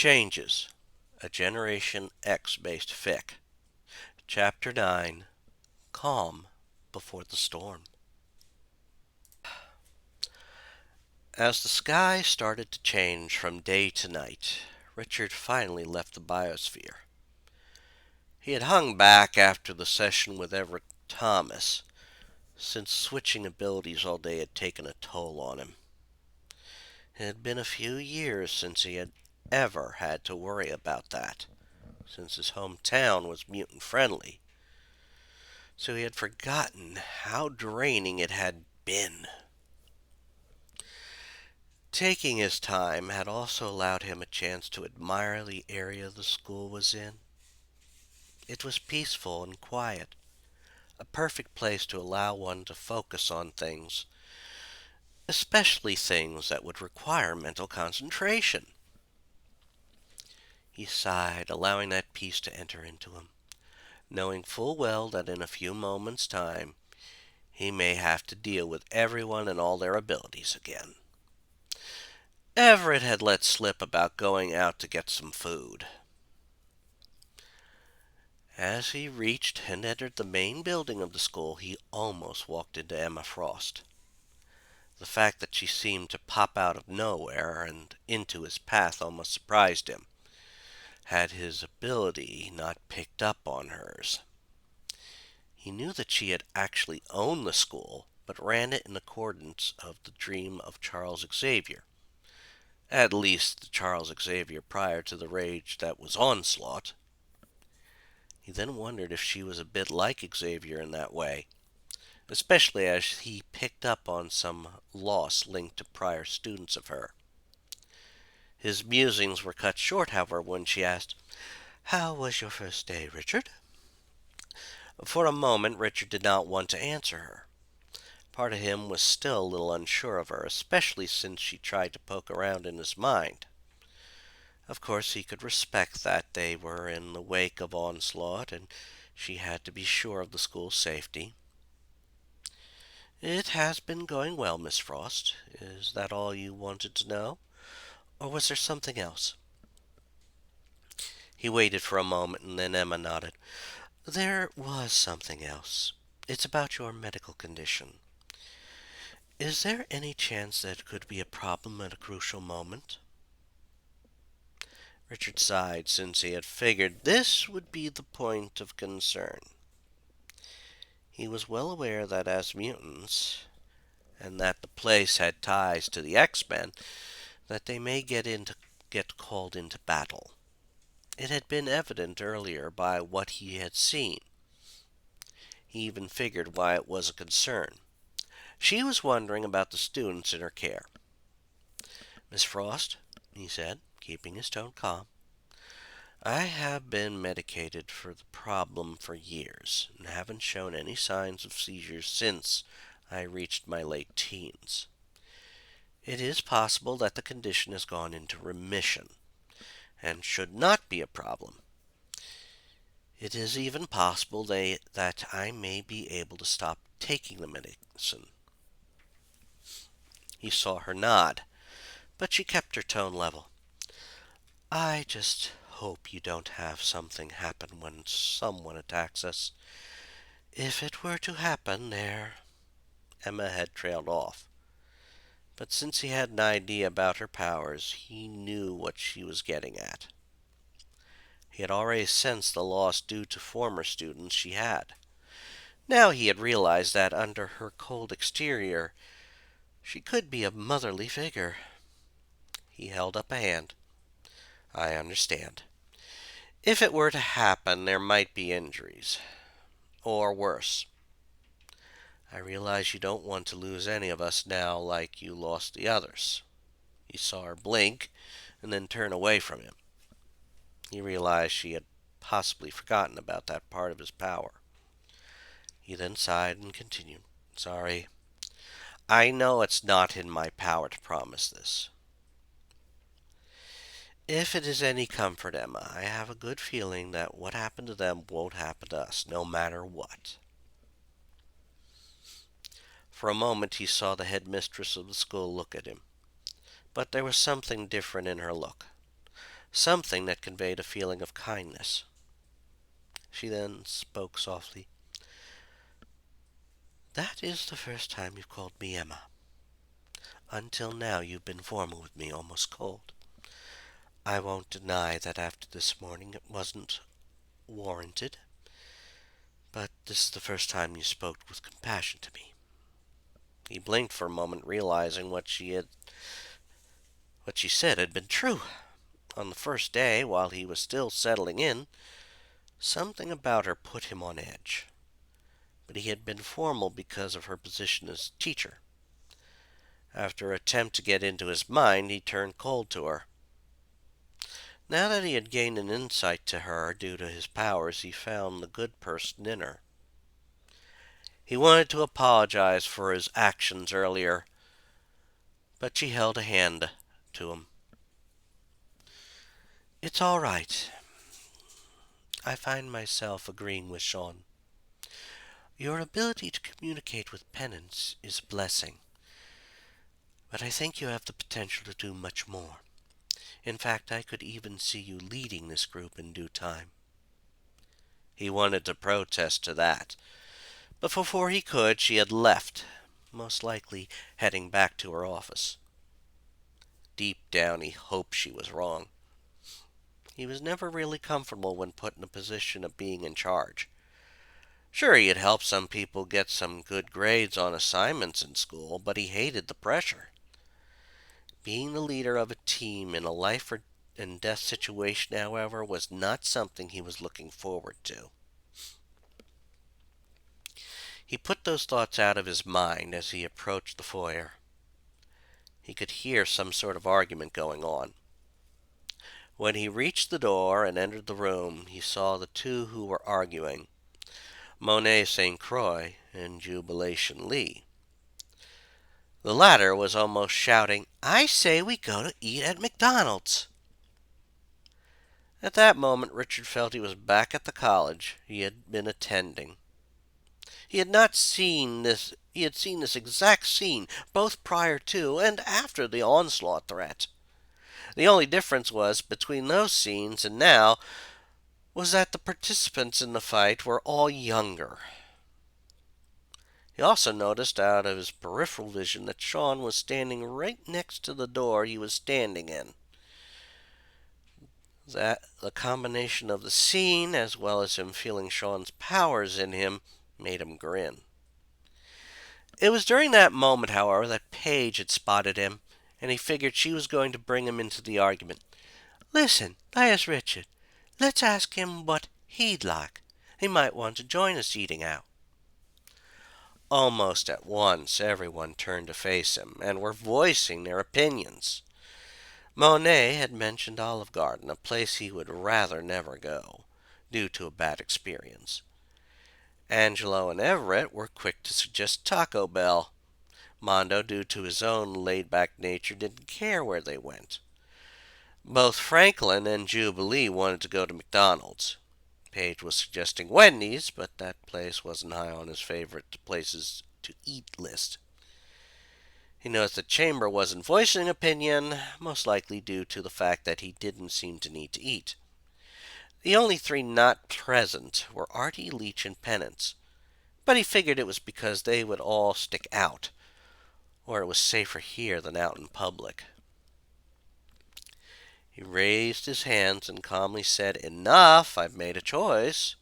Changes, a Generation X-based fic. Chapter 9, Calm Before the Storm. As the sky started to change from day to night, Richard finally left the biosphere. He had hung back after the session with Everett Thomas, since switching abilities all day had taken a toll on him. It had been a few years since he had ever had to worry about that, since his hometown was mutant-friendly, so he had forgotten how draining it had been. Taking his time had also allowed him a chance to admire the area the school was in. It was peaceful and quiet, a perfect place to allow one to focus on things, especially things that would require mental concentration. He sighed, allowing that peace to enter into him, knowing full well that in a few moments' time he may have to deal with everyone and all their abilities again. Everett had let slip about going out to get some food. As he reached and entered the main building of the school, he almost walked into Emma Frost. The fact that she seemed to pop out of nowhere and into his path almost surprised him, had his ability not picked up on hers. He knew that she had actually owned the school, but ran it in accordance of the dream of Charles Xavier. At least the Charles Xavier prior to the rage that was Onslaught. He then wondered if she was a bit like Xavier in that way, especially as he picked up on some loss linked to prior students of her. His musings were cut short, however, when she asked, "How was your first day, Richard?" For a moment, Richard did not want to answer her. Part of him was still a little unsure of her, especially since she tried to poke around in his mind. Of course, he could respect that they were in the wake of Onslaught, and she had to be sure of the school's safety. "It has been going well, Miss Frost. Is that all you wanted to know? Or was there something else?" He waited for a moment, and then Emma nodded. "There was something else. It's about your medical condition. Is there any chance that it could be a problem at a crucial moment?" Richard sighed, since he had figured this would be the point of concern. He was well aware that as mutants, and that the place had ties to the X-Men, that they may get called into battle. It had been evident earlier by what he had seen. He even figured why it was a concern. She was wondering about the students in her care. "Miss Frost," he said, keeping his tone calm, "I have been medicated for the problem for years, and haven't shown any signs of seizures since I reached my late teens. It is possible that the condition has gone into remission, and should not be a problem. It is even possible that I may be able to stop taking the medicine." He saw her nod, but she kept her tone level. "I just hope you don't have something happen when someone attacks us. If it were to happen there—" Emma had trailed off. But since he had an idea about her powers, he knew what she was getting at. He had already sensed the loss due to former students she had. Now he had realized that under her cold exterior, she could be a motherly figure. He held up a hand. "I understand. If it were to happen, there might be injuries. Or worse. I realize you don't want to lose any of us now like you lost the others." He saw her blink and then turn away from him. He realized she had possibly forgotten about that part of his power. He then sighed and continued, "Sorry. I know it's not in my power to promise this. If it is any comfort, Emma, I have a good feeling that what happened to them won't happen to us, no matter what." For a moment he saw the headmistress of the school look at him, but there was something different in her look. something that conveyed a feeling of kindness. She then spoke softly. "That is the first time you've called me Emma. Until now you've been formal with me, almost cold. I won't deny that after this morning it wasn't warranted, but this is the first time you spoke with compassion to me." He blinked for a moment, realizing what she said had been true. On the first day, while he was still settling in, something about her put him on edge. But he had been formal because of her position as teacher. After an attempt to get into his mind, he turned cold to her. Now that he had gained an insight to her due to his powers, he found the good person in her. He wanted to apologize for his actions earlier, but she held a hand to him. "It's all right. I find myself agreeing with Sean. Your ability to communicate with penance is a blessing, but I think you have the potential to do much more. In fact, I could even see you leading this group in due time." He wanted to protest to that, but before he could, she had left, most likely heading back to her office. Deep down, he hoped she was wrong. He was never really comfortable when put in a position of being in charge. Sure, he had helped some people get some good grades on assignments in school, but he hated the pressure. Being the leader of a team in a life and death situation, however, was not something he was looking forward to. He put those thoughts out of his mind as he approached the foyer. He could hear some sort of argument going on. When he reached the door and entered the room, he saw the two who were arguing, Monet St. Croix and Jubilation Lee. The latter was almost shouting, "I say we go to eat at McDonald's." At that moment, Richard felt he was back at the college he had been attending. He had seen this exact scene both prior to and after the onslaught threat. The only difference was between those scenes and now was that the participants in the fight were all younger. He also noticed out of his peripheral vision that Sean was standing right next to the door he was standing in. That the combination of the scene as well as him feeling Sean's powers in him made him grin. It was during that moment, however, that Paige had spotted him, and he figured she was going to bring him into the argument. "Listen, there's Richard. Let's ask him what he'd like. He might want to join us eating out." Almost at once, everyone turned to face him and were voicing their opinions. Monet had mentioned Olive Garden, a place he would rather never go, due to a bad experience. Angelo and Everett were quick to suggest Taco Bell. Mondo, due to his own laid-back nature, didn't care where they went. Both Franklin and Jubilee wanted to go to McDonald's. Page was suggesting Wendy's, but that place wasn't high on his favorite places to eat list. He noticed that Chamber wasn't voicing opinion, most likely due to the fact that he didn't seem to need to eat. The only three not present were Artie, Leach, and Penance, but he figured it was because they would all stick out, or it was safer here than out in public. He raised his hands and calmly said, "Enough, I've made a choice."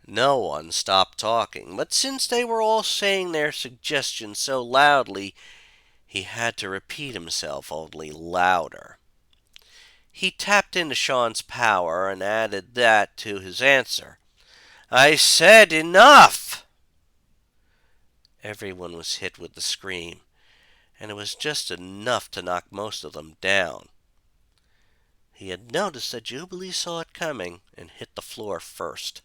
No one stopped talking, but since they were all saying their suggestions so loudly, he had to repeat himself only louder. He tapped into Sean's power and added that to his answer. "I said enough!" Everyone was hit with the scream, and it was just enough to knock most of them down. He had noticed that Jubilee saw it coming and hit the floor first.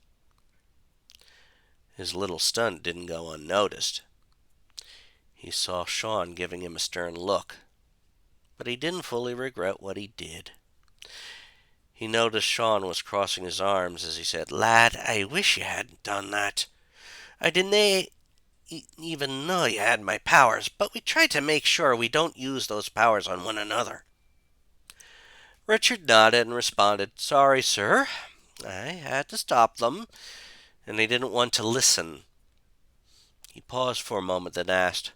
His little stunt didn't go unnoticed. He saw Sean giving him a stern look, but he didn't fully regret what he did. He noticed Sean was crossing his arms as he said, "Lad, I wish you hadn't done that. I didn't even know you had my powers, but we try to make sure we don't use those powers on one another." Richard nodded and responded, "Sorry, sir. I had to stop them, and they didn't want to listen." He paused for a moment, then asked,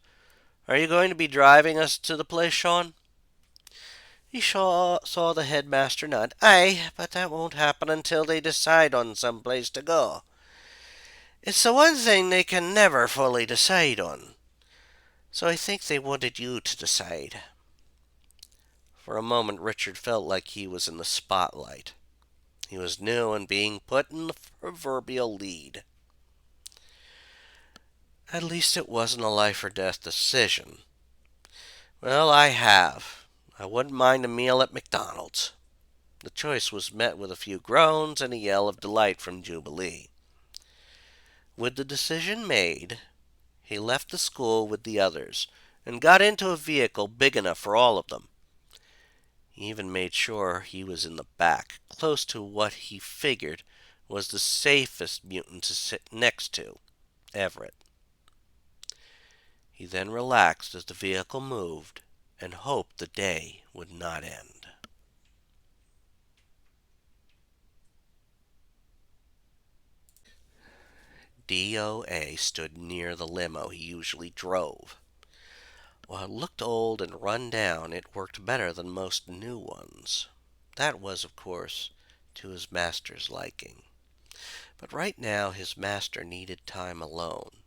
"Are you going to be driving us to the place, Sean?" He saw the headmaster nod. "Aye, but that won't happen until they decide on some place to go. It's the one thing they can never fully decide on. So I think they wanted you to decide." For a moment, Richard felt like he was in the spotlight. He was new and being put in the proverbial lead. At least it wasn't a life or death decision. "Well, I have. I wouldn't mind a meal at McDonald's." The choice was met with a few groans and a yell of delight from Jubilee. With the decision made, he left the school with the others and got into a vehicle big enough for all of them. He even made sure he was in the back, close to what he figured was the safest mutant to sit next to, Everett. He then relaxed as the vehicle moved and hoped the day would not end. DOA stood near the limo he usually drove. While it looked old and run down, it worked better than most new ones. That was, of course, to his master's liking. But right now his master needed time alone.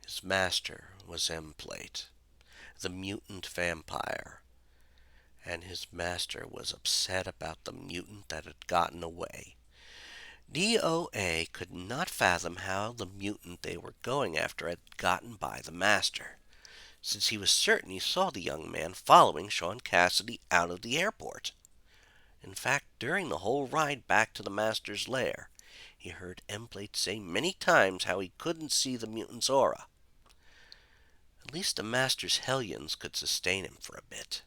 His master was Emplate, the mutant vampire, and his master was upset about the mutant that had gotten away. DOA could not fathom how the mutant they were going after had gotten by the master, since he was certain he saw the young man following Sean Cassidy out of the airport. In fact, during the whole ride back to the master's lair, he heard Emplate say many times how he couldn't see the mutant's aura. At least the master's hellions could sustain him for a bit.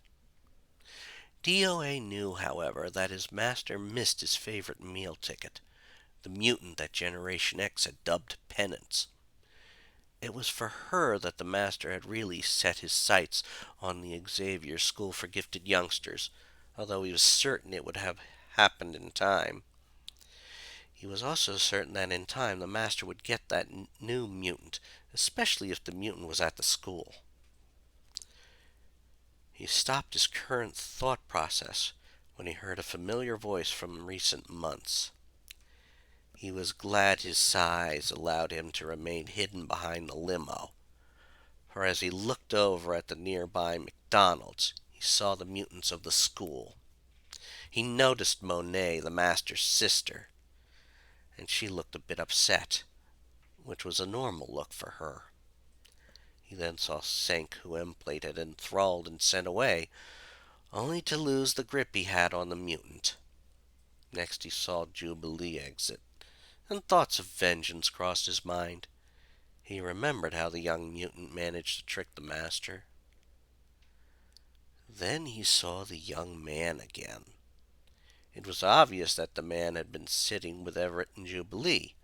DOA knew, however, that his master missed his favorite meal ticket, the mutant that Generation X had dubbed Penance. It was for her that the master had really set his sights on the Xavier School for Gifted Youngsters, although he was certain it would have happened in time. He was also certain that in time the master would get that new mutant, especially if the mutant was at the school. He stopped his current thought process when he heard a familiar voice from recent months. He was glad his size allowed him to remain hidden behind the limo, for as he looked over at the nearby McDonald's, he saw the mutants of the school. He noticed Monet, the master's sister, and she looked a bit upset, which was a normal look for her. He then saw Senk, who Emplate had enthralled and sent away, only to lose the grip he had on the mutant. Next he saw Jubilee exit, and thoughts of vengeance crossed his mind. He remembered how the young mutant managed to trick the master. Then he saw the young man again. It was obvious that the man had been sitting with Everett and Jubilee,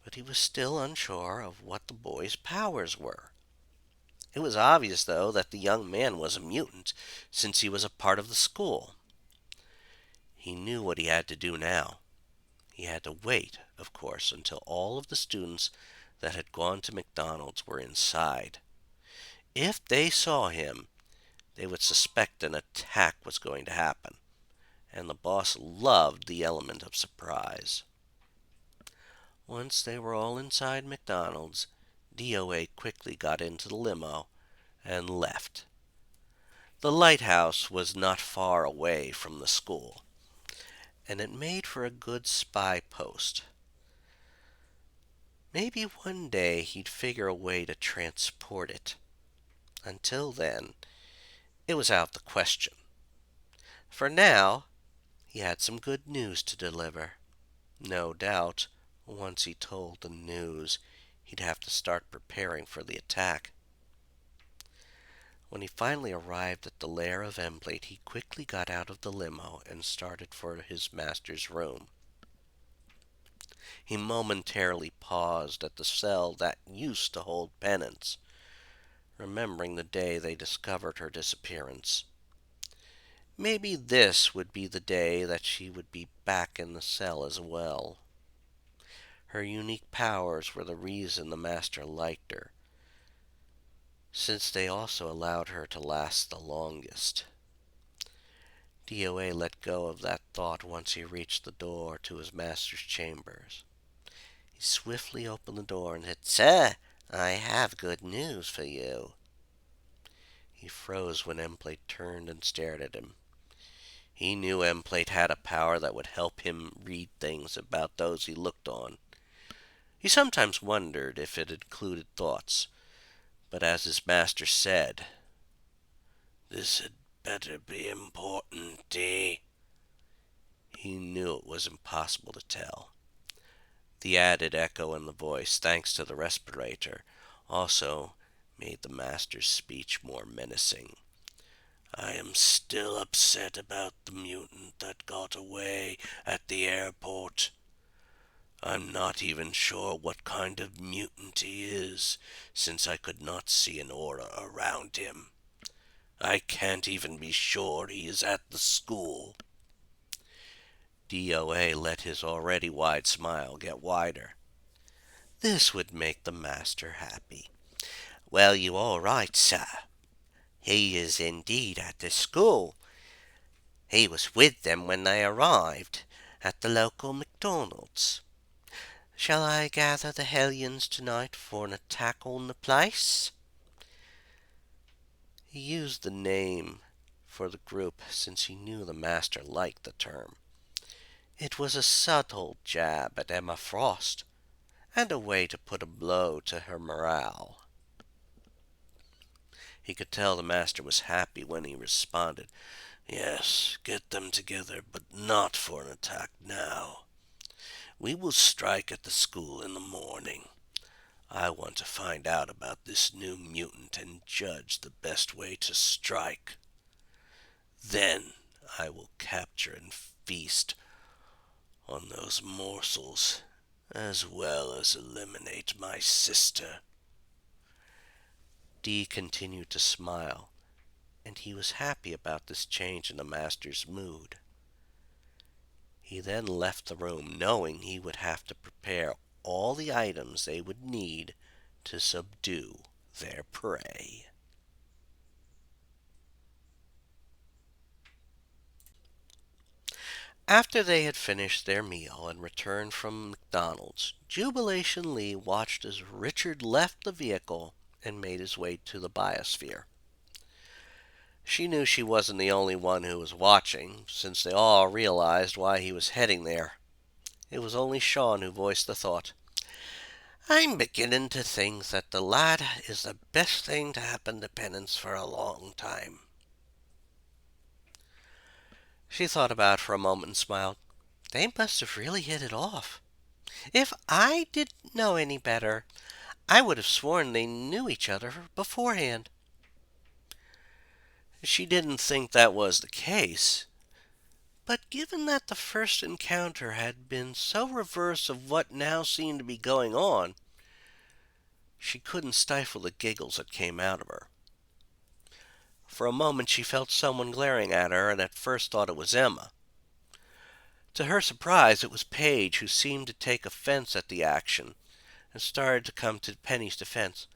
but he was still unsure of what the boy's powers were. It was obvious, though, that the young man was a mutant, since he was a part of the school. He knew what he had to do now. He had to wait, of course, until all of the students that had gone to McDonald's were inside. If they saw him, they would suspect an attack was going to happen, and the boss loved the element of surprise. Once they were all inside McDonald's, DOA quickly got into the limo and left. The lighthouse was not far away from the school, and it made for a good spy post. Maybe one day he'd figure a way to transport it. Until then, it was out of the question. For now, he had some good news to deliver. No doubt, once he told the news, he'd have to start preparing for the attack. When he finally arrived at the lair of Emplate, he quickly got out of the limo and started for his master's room. He momentarily paused at the cell that used to hold Penance, remembering the day they discovered her disappearance. Maybe this would be the day that she would be back in the cell as well. Her unique powers were the reason the Master liked her, since they also allowed her to last the longest. DOA let go of that thought once he reached the door to his master's chambers. He swiftly opened the door and said, "Sir, I have good news for you." He froze when Emplate turned and stared at him. He knew Emplate had a power that would help him read things about those he looked on. He sometimes wondered if it included thoughts, but as his master said, "This had better be important, D." He knew it was impossible to tell. The added echo in the voice, thanks to the respirator, also made the master's speech more menacing. "I am still upset about the mutant that got away at the airport. I'm not even sure what kind of mutant he is, since I could not see an aura around him. I can't even be sure he is at the school." DOA let his already wide smile get wider. This would make the master happy. "Well, you are right, sir. He is indeed at the school. He was with them when they arrived at the local McDonald's. Shall I gather the Hellions tonight for an attack on the place?" He used the name for the group since he knew the master liked the term. It was a subtle jab at Emma Frost, and a way to put a blow to her morale. He could tell the master was happy when he responded, "Yes, get them together, but not for an attack now. We will strike at the school in the morning. I want to find out about this new mutant and judge the best way to strike. Then I will capture and feast on those morsels, as well as eliminate my sister." Dee continued to smile, and he was happy about this change in the master's mood. He then left the room, knowing he would have to prepare all the items they would need to subdue their prey. After they had finished their meal and returned from McDonald's, Jubilation Lee watched as Richard left the vehicle and made his way to the biosphere. She knew she wasn't the only one who was watching, since they all realized why he was heading there. It was only Sean who voiced the thought, "I'm beginning to think that the lad is the best thing to happen to Penance for a long time." She thought about it for a moment and smiled. They must have really hit it off. If I didn't know any better, I would have sworn they knew each other beforehand. She didn't think that was the case, but given that the first encounter had been so reverse of what now seemed to be going on, she couldn't stifle the giggles that came out of her. For a moment she felt someone glaring at her and at first thought it was Emma. To her surprise, it was Paige, who seemed to take offense at the action and started to come to Penny's defense.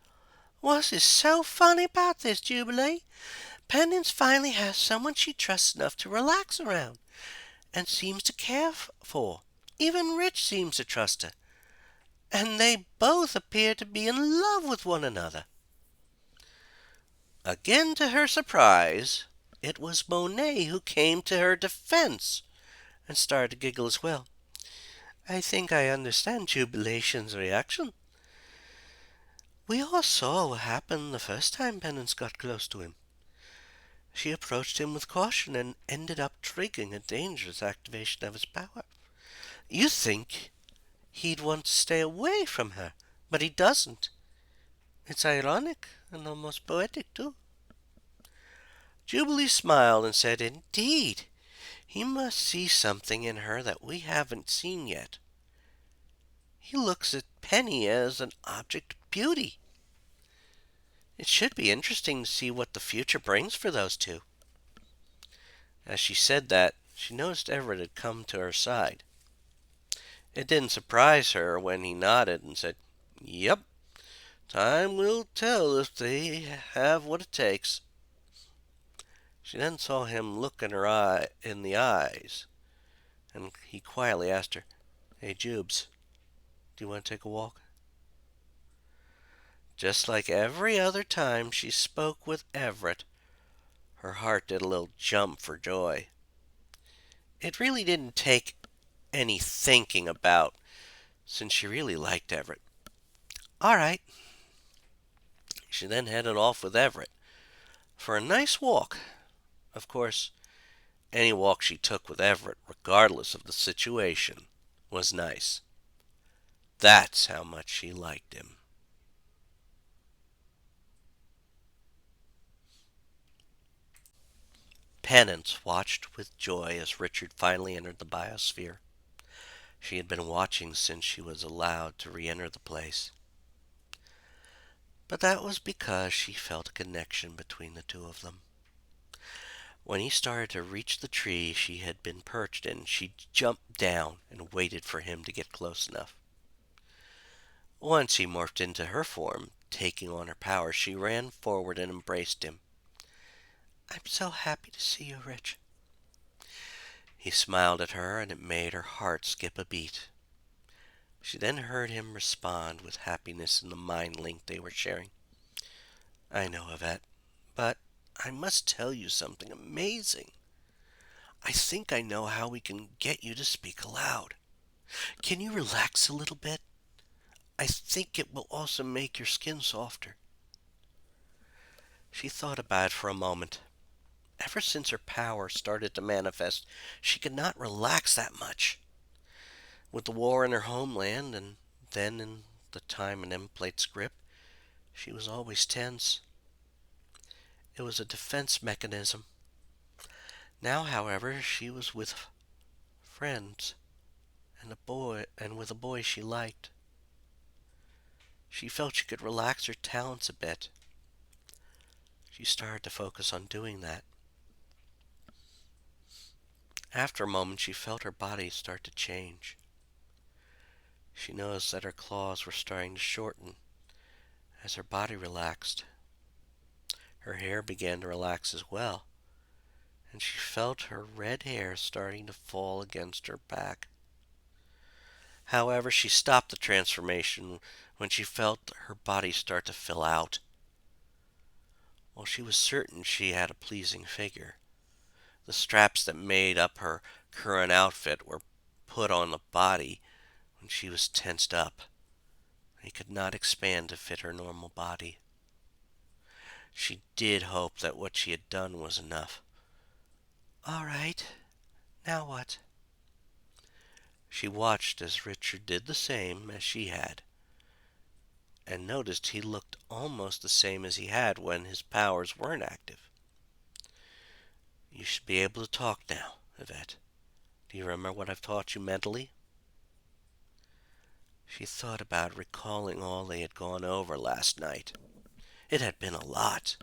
"What is so funny about this, Jubilee? Penance finally has someone she trusts enough to relax around and seems to care for. Even Rich seems to trust her. And they both appear to be in love with one another." Again to her surprise, it was Monet who came to her defense and started to giggle as well. "I think I understand Jubilation's reaction. We all saw what happened the first time Penance got close to him. She approached him with caution and ended up triggering a dangerous activation of his power. You think he'd want to stay away from her, but he doesn't. It's ironic and almost poetic, too." Jubilee smiled and said, "Indeed, he must see something in her that we haven't seen yet. He looks at Penny as an object of beauty. It should be interesting to see what the future brings for those two." As she said that, she noticed Everett had come to her side. It didn't surprise her when he nodded and said, "Yep, time will tell if they have what it takes." She then saw him look in her eye in the eyes, and he quietly asked her, "Hey, Jubes, do you want to take a walk?" Just like every other time she spoke with Everett, her heart did a little jump for joy. It really didn't take any thinking about, since she really liked Everett. All right. She then headed off with Everett for a nice walk. Of course, any walk she took with Everett, regardless of the situation, was nice. That's how much she liked him. Penance watched with joy as Richard finally entered the biosphere. She had been watching since she was allowed to re-enter the place. But that was because she felt a connection between the two of them. When he started to reach the tree she had been perched in, she jumped down and waited for him to get close enough. Once he morphed into her form, taking on her power, she ran forward and embraced him. "I'm so happy to see you, Rich." He smiled at her, and it made her heart skip a beat. She then heard him respond with happiness in the mind link they were sharing. "I know, Yvette, but I must tell you something amazing. I think I know how we can get you to speak aloud. Can you relax a little bit? I think it will also make your skin softer." She thought about it for a moment. Ever since her power started to manifest, she could not relax that much. With the war in her homeland, and then in the time in M-Plate's grip, she was always tense. It was a defense mechanism. Now, however, she was with friends and with a boy she liked. She felt she could relax her talents a bit. She started to focus on doing that. After a moment, she felt her body start to change. She noticed that her claws were starting to shorten as her body relaxed. Her hair began to relax as well, and she felt her red hair starting to fall against her back. However, she stopped the transformation when she felt her body start to fill out. While she was certain she had a pleasing figure, the straps that made up her current outfit were put on the body when she was tensed up. They could not expand to fit her normal body. She did hope that what she had done was enough. "All right, now what?" She watched as Richard did the same as she had, and noticed he looked almost the same as he had when his powers weren't active. "You should be able to talk now, Yvette. Do you remember what I've taught you mentally?" She thought about recalling all they had gone over last night. It had been a lot,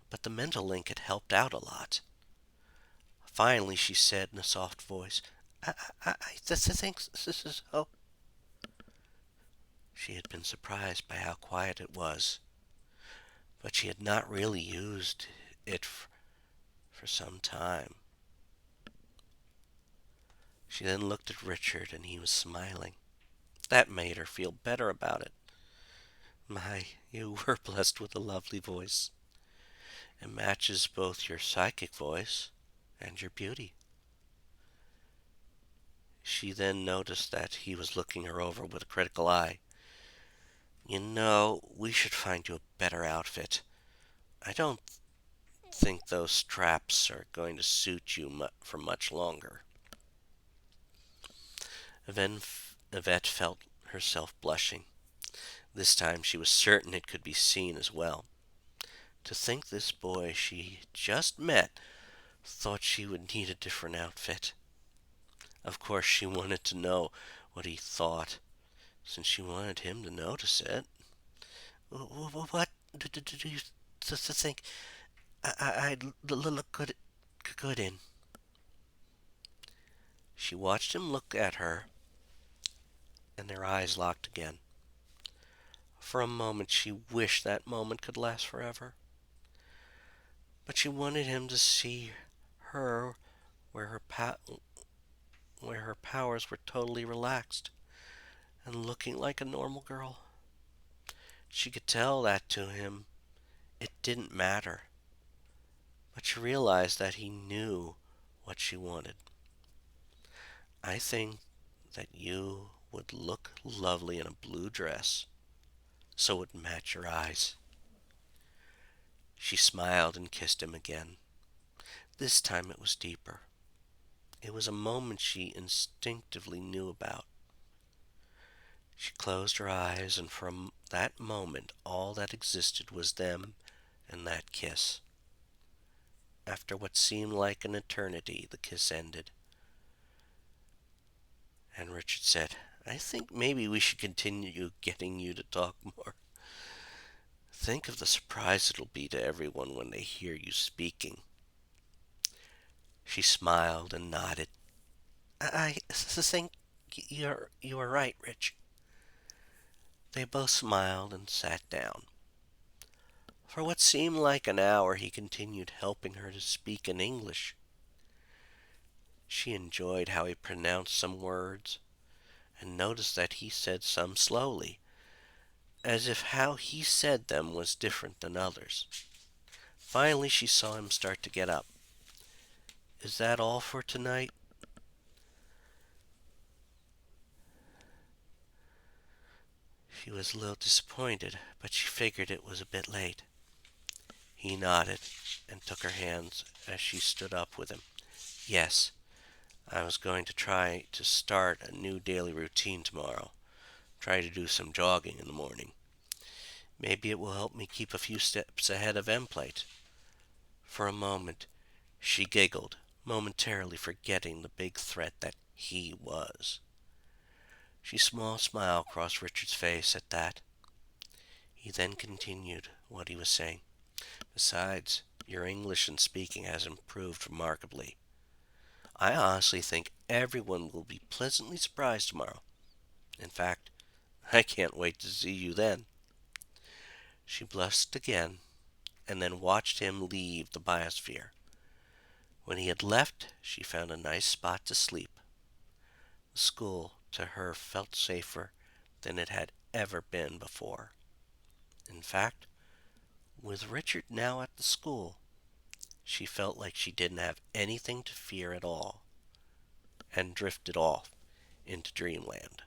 but the mental link had helped out a lot. Finally, she said in a soft voice, I think this is how." She had been surprised by how quiet it was, but she had not really used it for some time. She then looked at Richard, and he was smiling. That made her feel better about it. "My, you were blessed with a lovely voice. It matches both your psychic voice and your beauty." She then noticed that he was looking her over with a critical eye. "You know, we should find you a better outfit. I don't think those straps are going to suit you for much longer." Yvette felt herself blushing. This time she was certain it could be seen as well. To think this boy she just met thought she would need a different outfit. Of course she wanted to know what he thought, since she wanted him to notice it. "What do you think I'd look good in?" She watched him look at her, and their eyes locked again. For a moment she wished that moment could last forever. But she wanted him to see her where her powers were totally relaxed and looking like a normal girl. She could tell that to him it didn't matter, but she realized that he knew what she wanted. I think that you would look lovely in a blue dress, so it would match your eyes. She smiled and kissed him again. This time it was deeper. It was a moment she instinctively knew about. She closed her eyes, and from that moment all that existed was them and that kiss. After what seemed like an eternity, the kiss ended. And Richard said, I think maybe we should continue getting you to talk more. Think of the surprise it'll be to everyone when they hear you speaking. She smiled and nodded. I think you are right, Rich. They both smiled and sat down. For what seemed like an hour, he continued helping her to speak in English. She enjoyed how he pronounced some words and noticed that he said some slowly, as if how he said them was different than others. Finally, she saw him start to get up. Is that all for tonight? She was a little disappointed, but she figured it was a bit late. He nodded and took her hands as she stood up with him. Yes, I was going to try to start a new daily routine tomorrow. Try to do some jogging in the morning. Maybe it will help me keep a few steps ahead of Emplate. For a moment, she giggled, momentarily forgetting the big threat that he was. She small smile crossed Richard's face at that. He then continued what he was saying. Besides, your English and speaking has improved remarkably. I honestly think everyone will be pleasantly surprised tomorrow. In fact, I can't wait to see you then. She blushed again and then watched him leave the biosphere. When he had left, she found a nice spot to sleep. The school, to her, felt safer than it had ever been before. In fact, with Richard now at the school, she felt like she didn't have anything to fear at all, and drifted off into dreamland.